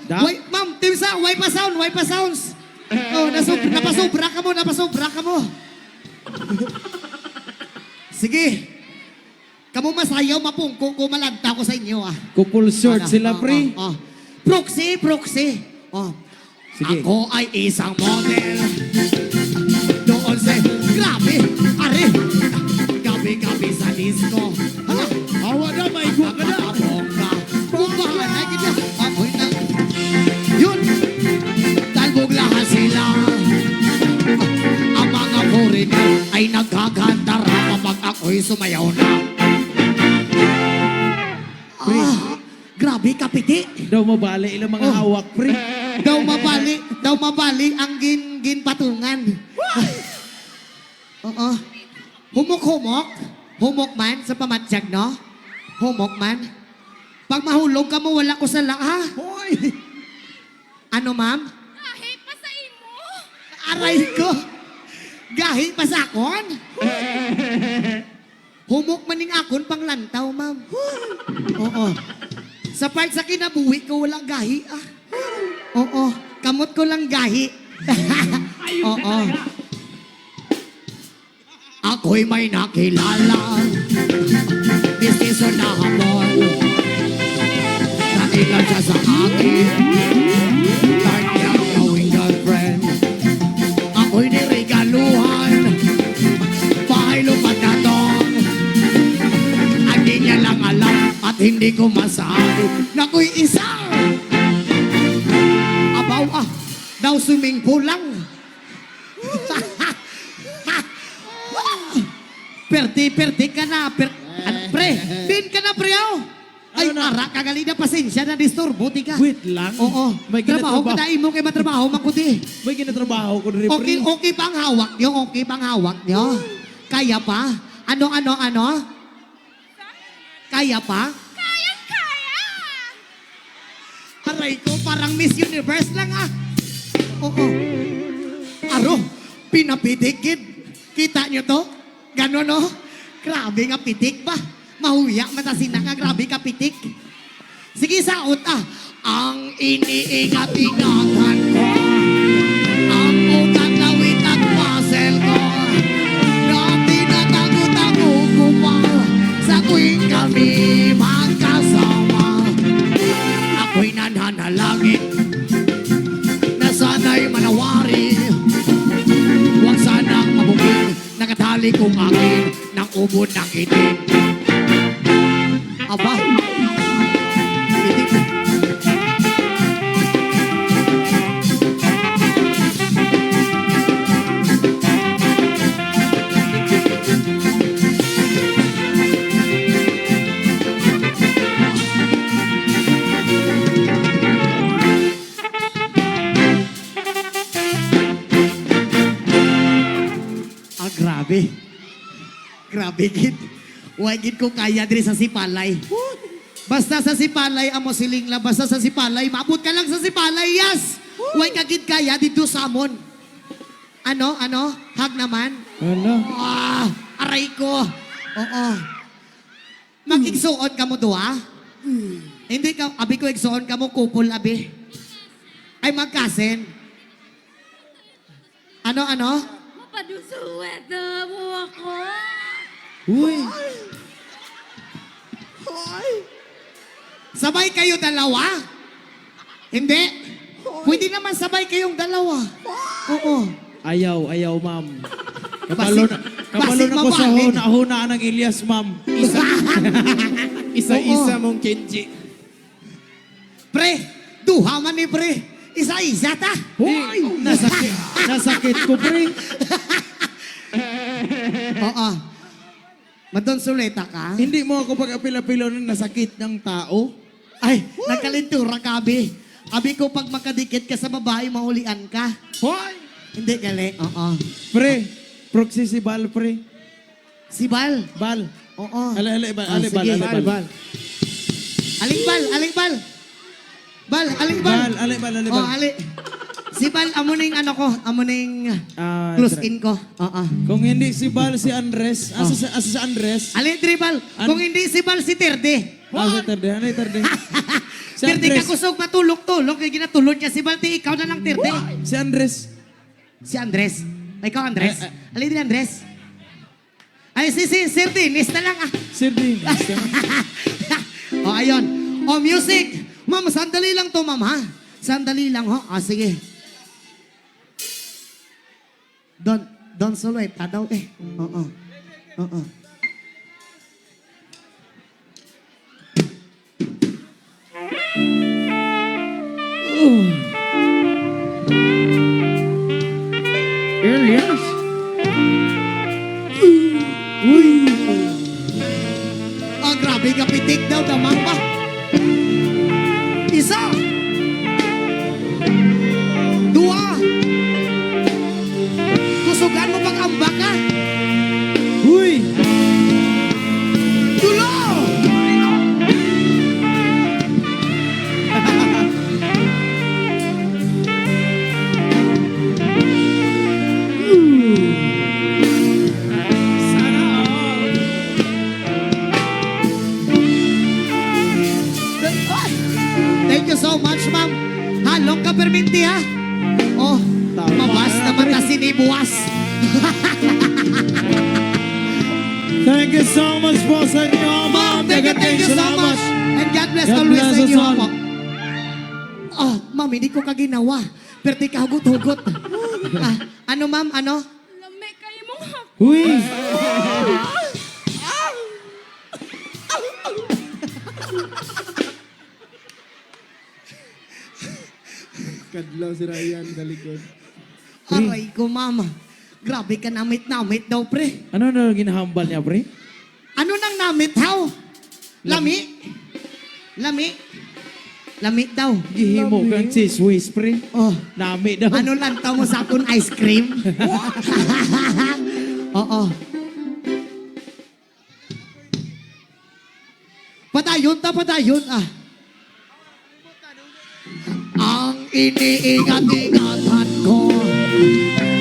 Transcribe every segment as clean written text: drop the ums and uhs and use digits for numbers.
Ma'am, Team Sa, wipe pa sound, wipe pa sounds. Oh, napasobra ka mo. Sige. Kamu masayaw, mapungko ko, malanta ko sa inyo ah. Couple short sila, pre. Proxy. Oh. Sige. Ako ay isang model. Doon sa, grabe, are, gabi-gabi sa disco. Hala, Awa na, may guga na. bongga. Bongga, nakikita. Ako'y na, yun. Talbog lahat sila. Ang mga foreigner ay nagkagandara kapag ako'y sumayaw na. Grabe, kapiti. Daw mabali ilang mga hawak, pre. Daw mabali ang ginpatungan. Oo. Humok man sa pamatsyag, no? Humok man. Pag mahulog ka mo, wala ko sa ha? Hoy! Ano, ma'am? Gahi pa sa imo. Aray ko. Gahi pa sa akon. Humok maning akon pang lantaw, ma'am. Oo. Sa part sa kinabuhi ko, wala gahi, ah. Oo. Kamot ko lang gahi. Oo. Ako'y may nakilala. Disiso na hamon. Nakilan siya sa akin. Start niya gawing girlfriend. Ako'y niregaluhan. Bahay lupat na tong. Hindi niya lang alam at hindi ko masabi na ako'y isang abaw daw swimming pool lang. Perti ka na. Pre, din ka na, pre, oh. Ay, Ano na? ara, kagalina, pasensya na, disturbo, di ka. Wait lang. Oo. May Trabaho ka ginatrabaho. na, imo kay matrabaho, makuti. May ginatrabaho ko rin, pre. Okay pang hawak nyo. Kaya pa? Ano? Kaya pa? Kayang-kaya. Aray ko, parang Miss Universe lang ah. Oo. Aro, pinapitik, kid. Kita nyo to? Ganon, no? Grabe nga pitik ba? Mahuya, matasin na nga, grabe ka pitik. Sige, saot ah. Ang iniingat-ingatan ko, ang ugat, lawit at muscle ko, na tinatago-tago ko pa sa tuwing kami magkasama. Ako'y nananalangin na sana'y manawari. Huwag sanang mabugin, nakatali kong akin ng ubod ng itim. Aba, itim. Grabe. Grabe, gid. Huwag gid ko kaya diri sa Sipalay. Basta sa Sipalay, amo siling la. Basta sa Sipalay, maabot ka lang sa Sipalay, yes! Huwag ka gid kaya dito sa amon. Ano? Hag naman? Ano? Aray ko. Oo. Magigsuon ka mo doa? Hindi ka, abi ko igsuon ka mo, kupol, abi. Ay, magkasin. Ano? Mapadusuwet mo ako. Uy! Sabay kayo dalawa? Hindi? Pwede naman sabay kayong dalawa. Oo. Ayaw, ma'am. Basig Kapalo na ko sa mabalik. hunaan ng Elias, ma'am. Isa-isa mong Kenji. Pre, duha man ni pre. Isa-isa ta. Hoy! Nasakit ko, pre. Oo. Madon suleta ka? Hindi mo ako pag-apil-apilo na nasakit ng tao. Ay, nagkalintura ka, abi. Abi ko pag makadikit ka sa babae, mahulian ka. Hoy! Hindi gali. Oo. Pre, proxy si Bal, pre. Si Bal. Bal. Oo. Ale, Bal. Sige. Aling Bal. Bal, aling Bal. Oh, ali. Si Bal, amo ning ano ko, amo ning close in ko. Oo. Kung hindi si Bal, si Andres. Asa si Andres? Ali, Bal. Kung hindi si Bal, si Terde. Si Terde. Ano yung Terde? Si Si Tirte ka Andres. kusog matulog-tulog. Kaya ginatulog niya si Balti. Ikaw na lang, Tirte. Si Andres. Si Andres. Ikaw, Andres. Ay, Alin din, Andres? Ay, si Sir Dinis na lang, ah. Sir Dean. O, ayun. O, music. Ma'am, sandali lang to, ma'am, ha? Sandali lang, ho. Ah, sige. Don Solueta daw, eh. Oo. Oo. Elias. Uy. Ah, grabe ka pitik daw, damang pa. Isa. Dua. Kusugan mo pag ambak ka. Uy. Tulo. Sana all. Ay, thank you so much, ma'am. Halong ka perminti, ha? Oh, Tama mabas na, naman pre. na sinibuas. Thank you so much po sa inyo, ma'am. Thank you so much. And God bless God always bless sa us inyo, all. po. Oh, ma'am, hindi ko kaginawa. Pero di ka hugot-hugot. Ano, ma'am? Ano? Lami kayo mong hap. Uy. Kadlaw si Ryan sa likod. Aray ko, mama. Grabe ka namit-namit daw, pre. Ano na ginahambal niya, pre? Ano nang namit, how? Lami? Lami? Lami daw. Gihimo kang cheese whiz, pre. Oh, Nami daw. ano lang mo sa akong ice cream? Oo. Padayon ta, padayon ah. Ang iniingat-ingatan ko,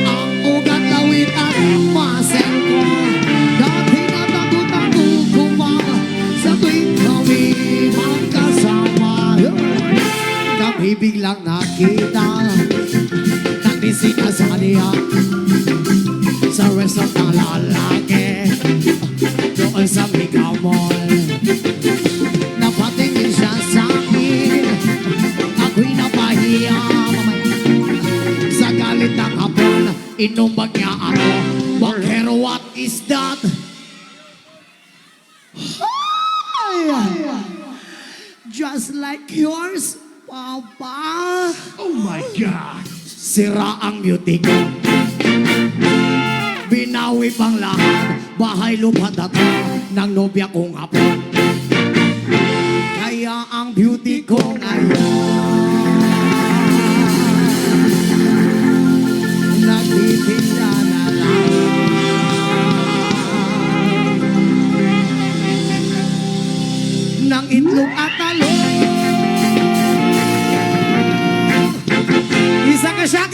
ang ugat lawit at masel ko. Dati natago-tago ko pa sa tuwing kami magkasama. Kami biglang nakita ng bisita sa niya sa resort ng lalaki doon sa Mega Mall. Napatingin siya sa akin, ako'y napahiya. Sa galit ng hapon, inumbag niya ako. Bakero, what is that? Ay, just like yours, Papa. Oh my God. Sira ang beauty ko. Binawi pang lahat, bahay lupa data ng nobya kong hapon. Kaya ang beauty ko ngayon nagtitinda na lang ng itlog at talong. Isa ka siyang